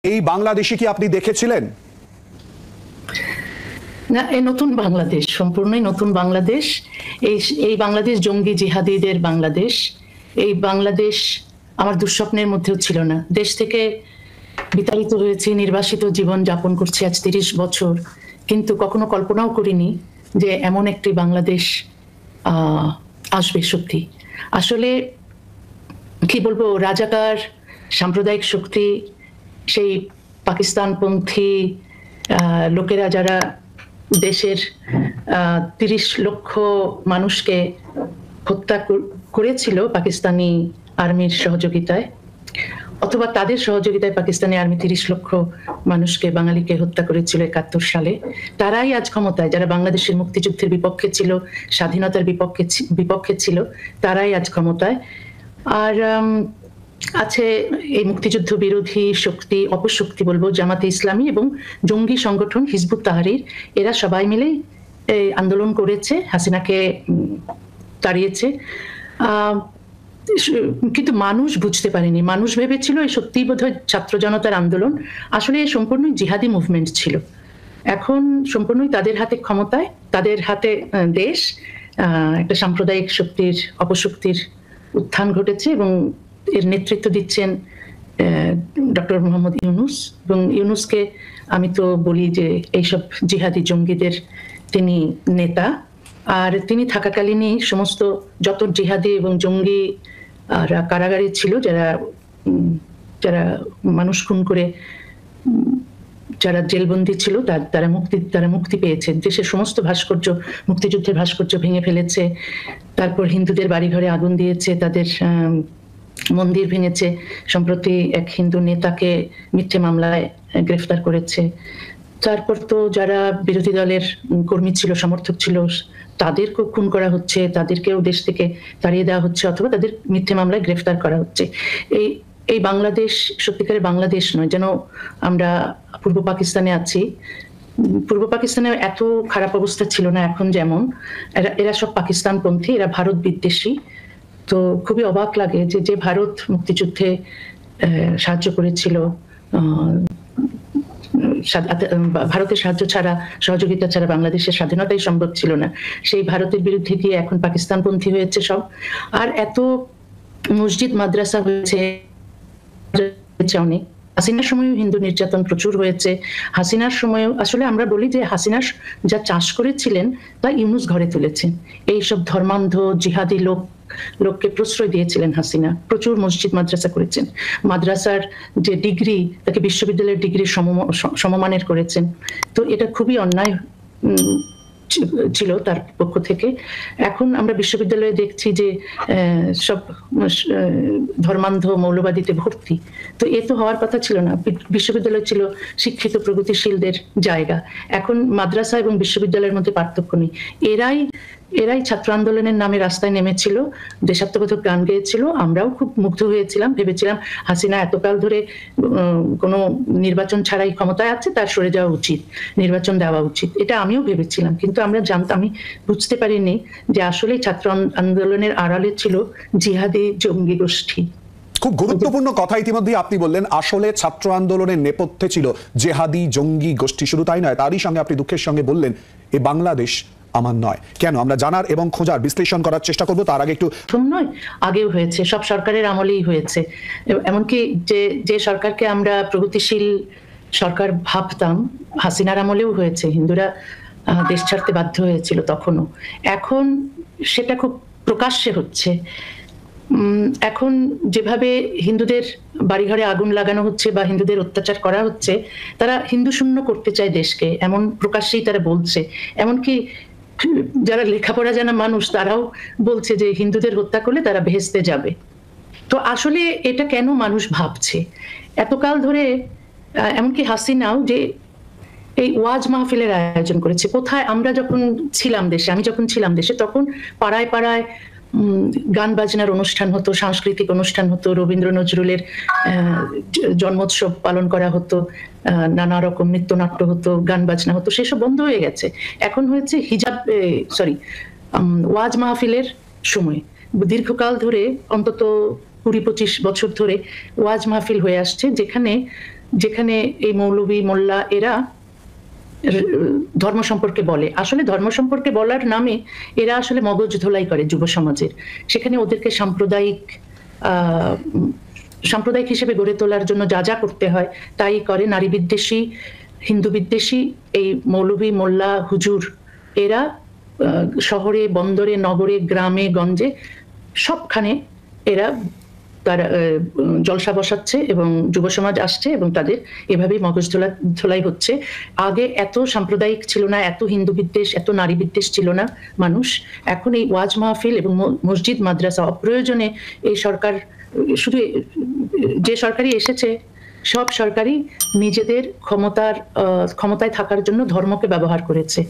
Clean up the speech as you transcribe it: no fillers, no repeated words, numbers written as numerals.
এই বাংলাদেশি কি আপনি দেখেছিলেন? না, এই নতুন বাংলাদেশ, সম্পূর্ণই নতুন বাংলাদেশ। এই বাংলাদেশ জঙ্গি জিহাদিদের বাংলাদেশ। এই বাংলাদেশ আমার দুঃস্বপ্নের মধ্যেও ছিল না। দেশ থেকে বিতাড়িত হয়েছি, নির্বাসিত জীবন যাপন করছি আজ 30 বছর, কিন্তু কখনো কল্পনাও করিনি যে এমন একটি বাংলাদেশ আসবে। সত্যি আসলে কি বলবো, রাজাকার সাম্প্রদায়িক শক্তি, সেই পাকিস্তানপন্থী লোকেরা যারা দেশের 30 লক্ষ মানুষকে হত্যা করেছিল পাকিস্তানি আর্মির সহযোগিতায়, অথবা তাদের সহযোগিতায় পাকিস্তানি আর্মি 30 লক্ষ মানুষকে, বাঙালিকে হত্যা করেছিল 71 সালে, তারাই আজ ক্ষমতায়। যারা বাংলাদেশের মুক্তিযুদ্ধের বিপক্ষে ছিল, স্বাধীনতার বিপক্ষে ছিল, তারাই আজ ক্ষমতায়। আর আছে এই মুক্তিযুদ্ধ বিরোধী শক্তি, অপশক্তি বলবো, জামাতে ইসলামী এবং জঙ্গি সংগঠন হিজবুত তাহরির। এরা সবাই মিলে আন্দোলন করেছে, হাসিনাকে তাড়িয়েছে। কিন্তু মানুষ বুঝতে পারেনি। মানুষ ভেবেছিল এই সত্যিই বোধহয় ছাত্র জনতার আন্দোলন, আসলে সম্পূর্ণই জিহাদি মুভমেন্ট ছিল। এখন সম্পূর্ণই তাদের হাতে ক্ষমতায়, তাদের হাতে দেশ। একটা সাম্প্রদায়িক শক্তির, অপশক্তির উত্থান ঘটেছে এবং এর নেতৃত্ব দিচ্ছেন ডক্টর মোহাম্মদ ইউনূস। এবং ইউনূসকে আমি তো বলি যে এইসব জিহাদি জঙ্গিদের তিনি নেতা। আর তিনি থাকাকালীনই সমস্ত যত জিহাদি এবং জঙ্গি কারাগারে ছিল, যারা মানুষ খুন করে যারা জেলবন্দী ছিল, তারা মুক্তি পেয়েছে। দেশের সমস্ত ভাস্কর্য, মুক্তিযুদ্ধের ভাস্কর্য ভেঙে ফেলেছে। তারপর হিন্দুদের বাড়িঘরে আগুন দিয়েছে, তাদের মন্দির ভেঙেছে। সম্প্রতি এক হিন্দু নেতাকে মিথ্যে মামলায় গ্রেফতার করেছে। তারপর তো যারা বিরোধী দলের কর্মী ছিল, সমর্থক ছিল, তাদেরকেও খুন করা হচ্ছে, তাদেরকেও দেশ থেকে তাড়িয়ে দেওয়া হচ্ছে, অথবা তাদের মিথ্যে মামলায় গ্রেফতার করা হচ্ছে। এই বাংলাদেশ সত্যিকারের বাংলাদেশ নয়, যেন আমরা পূর্ব পাকিস্তানে আছি। পূর্ব পাকিস্তানে এত খারাপ অবস্থা ছিল না এখন যেমন। এরা সব পাকিস্তানপন্থী, এরা ভারত বিদ্বেষী। তো খুবই অবাক লাগে যে ভারত মুক্তিযুদ্ধে সাহায্য করেছিল, ভারতের সাহায্য ছাড়া, সহযোগিতা ছাড়া বাংলাদেশের স্বাধীনতাই সম্ভব ছিল না। সেই ভারতের বিরুদ্ধে গিয়ে এখন পাকিস্তানপন্থী হয়েছে সব। আর এত মসজিদ মাদ্রাসা হয়েছে অনেক। হাসিনার সময়ও হিন্দু নির্যাতন প্রচুর হয়েছে। হাসিনার সময়ও আসলে আমরা বলি যে হাসিনা যা চাষ করেছিলেন তা ইউনূস ঘরে তুলেছেন। এইসব ধর্মান্ধ জিহাদি লোককে প্রশ্রয় দিয়েছিলেন হাসিনা। প্রচুর মসজিদ মাদ্রাসা করেছেন। মাদ্রাসার যে ডিগ্রি, তাকে বিশ্ববিদ্যালয়ের ডিগ্রি সমমানের করেছেন। তো এটা খুবই অন্যায় ছিল তার পক্ষ থেকে। এখন আমরা বিশ্ববিদ্যালয়ে দেখছি যে সব ধর্মান্ধ মৌলবাদীতে ভর্তি। তো এ তো হওয়ার কথা ছিল না। বিশ্ববিদ্যালয় ছিল শিক্ষিত প্রগতিশীলদের জায়গা। এখন মাদ্রাসা এবং বিশ্ববিদ্যালয়ের মধ্যে পার্থক্য নেই। এরাই ছাত্র আন্দোলনের নামে রাস্তায় নেমেছিল, দেশাত্মবোধক গান গেয়েছিল। আমরাও খুব মুগ্ধ হয়েছিলাম, ভেবেছিলাম হাসিনা এতকাল ধরে কোনো নির্বাচন ছাড়াই ক্ষমতায় আছে, তার সরে যাওয়া উচিত, নির্বাচন দেওয়া উচিত, এটা আমিও ভেবেছিলাম। কিন্তু আমি বুঝতে পারিনি যে আসলে ছাত্র আন্দোলনের আড়ালে ছিল জিহাদি জঙ্গি গোষ্ঠী। খুব গুরুত্বপূর্ণ কথা ইতিমধ্যে আপনি বললেন, আসলে ছাত্র আন্দোলনের নেপথ্যে ছিল জেহাদি জঙ্গি গোষ্ঠী। শুধু তাই নয়, তারই সঙ্গে আপনি দুঃখের সঙ্গে বললেন এ বাংলাদেশ আমার নয়। কেন? আমরা জানার এবং খোঁজার, বিশ্লেষণ করার চেষ্টা করবো। তার আগে একটু নয়, আগেও হয়েছে, সব সরকারের আমলেই হয়েছে। এমনকি যে সরকারকে আমরা প্রগতিশীল সরকার ভাবতাম, হাসিনার আমলেও হয়েছে। হিন্দুরা দেশ ছাড়তে বাধ্য হয়েছিল তখনও। এখন সেটা খুব প্রকাশ্যে হচ্ছে। এখন যেভাবে হিন্দুদের বাড়িঘরে আগুন লাগানো হচ্ছে বা হিন্দুদের অত্যাচার করা হচ্ছে, তারা হিন্দু শূন্য করতে চায় দেশকে, এমন প্রকাশ্যেই তারা বলছে। এমনকি যারা লেখাপড়া জানা মানুষ, তারাও বলছে যে হিন্দুদের হত্যা করলে তারা বেহেশতে যাবে। তো আসলে এটা কেন মানুষ ভাবছে এতকাল ধরে? এমনকি হাসিনাও যে এই ওয়াজ মাহফিলের আয়োজন করেছে। কোথায়? আমরা যখন ছিলাম দেশে, আমি যখন ছিলাম দেশে, তখন পাড়ায় পাড়ায় গান বাজনার অনুষ্ঠান হতো, সাংস্কৃতিক অনুষ্ঠান হতো, রবীন্দ্র নজরুলের জন্মোৎসব পালন করা হতো, নানা রকম নৃত্যনাট্য হতো, গান বাজনা হতো। সেসব বন্ধ হয়ে গেছে। এখন হয়েছে ওয়াজ মাহফিলের সময়। দীর্ঘকাল ধরে, অন্তত 20-25 বছর ধরে ওয়াজ মাহফিল হয়ে আসছে, যেখানে যেখানে এই মৌলভী মোল্লা এরা ধর্ম সম্পর্কে বলে, আসলে ধর্ম সম্পর্কে বলার নামে এরা আসলে মগজ ধোলাই করে যুব সমাজের। সেখানে ওদেরকে সাম্প্রদায়িক হিসেবে গড়ে তোলার জন্য যা যা করতে হয় তাই করে। নারী বিদ্বেষী, হিন্দু বিদ্বেষী এই মৌলভী মোল্লা হুজুর এরা শহরে, বন্দরে, নগরে, গ্রামে, গঞ্জে সবখানে এরা তারা জলসা বসাচ্ছে এবং যুব সমাজ আসছে এবং তাদের এভাবেই মগজ ধোলাই হচ্ছে। আগে এত সাম্প্রদায়িক ছিল না, এত হিন্দু বিদ্বেষ, এত নারী বিদ্বেষ ছিল না মানুষ। এখন এই ওয়াজ মাহফিল এবং মসজিদ মাদ্রাসা অপ্রয়োজনে এই সরকার, শুধু যে সরকারই এসেছে সব সরকারই নিজেদের ক্ষমতায় থাকার জন্য ধর্মকে ব্যবহার করেছে।